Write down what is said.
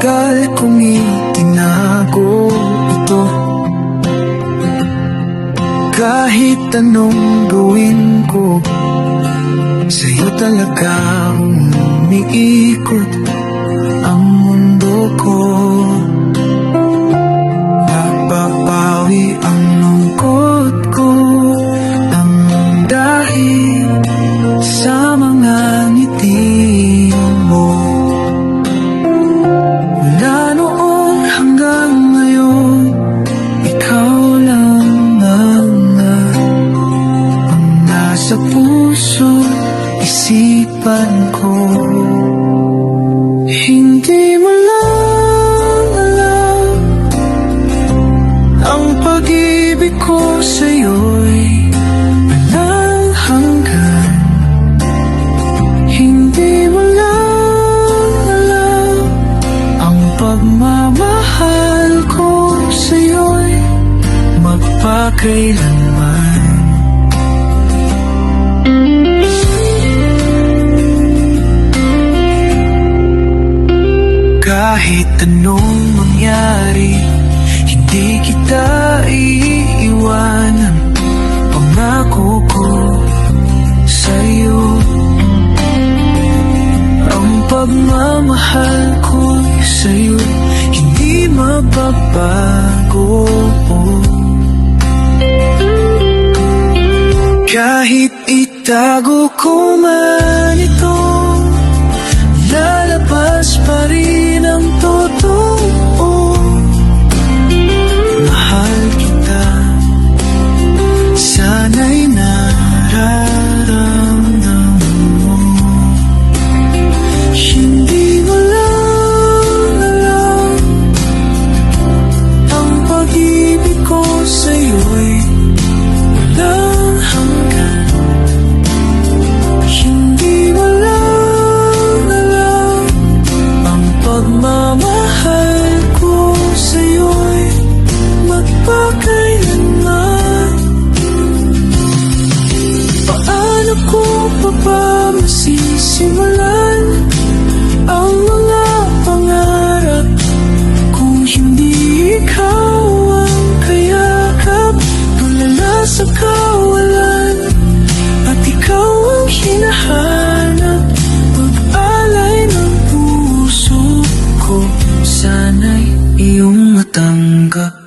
Matagal kong itinago ito, kahit anong gawin ko, sa'yo talaga umiikot ang mundo ko. Napapawi ang lungkot ko nang dahil sa mga ngiti mo. Mula noon hanggang ngayon, ikaw lang ang nasa puso, isipan ko. Hindi mo lang alam, ang pag-ibig ko sa'yo'y walang hanggan. Hindi mo lang alam, ang pagmamahal ko sa'yo'y magpakailanman. Kahit anong mangyari, hindi kita iiwanan. Pangako ko sa'yo, ang pagmamahal ko sa'yo hindi mababago. Kahit itago ko man ito, lalabas pa rin ang totoo. Mahal kita, sana'y nararamdaman mo. Hindi mo lang alam, ang pag-ibig ko sa'yo'y walang hanggan. Hindi mo lang alam, ang pagmamahal ko sa'yo'y magpakailanman. Paano ko pa ba masisimulan ang mga pangarap kung hindi ikaw ang kayakap? Tulala sa kawalan at ikaw ang hinahanap, pag-alay ng puso ko, sana'y iyong matanggap.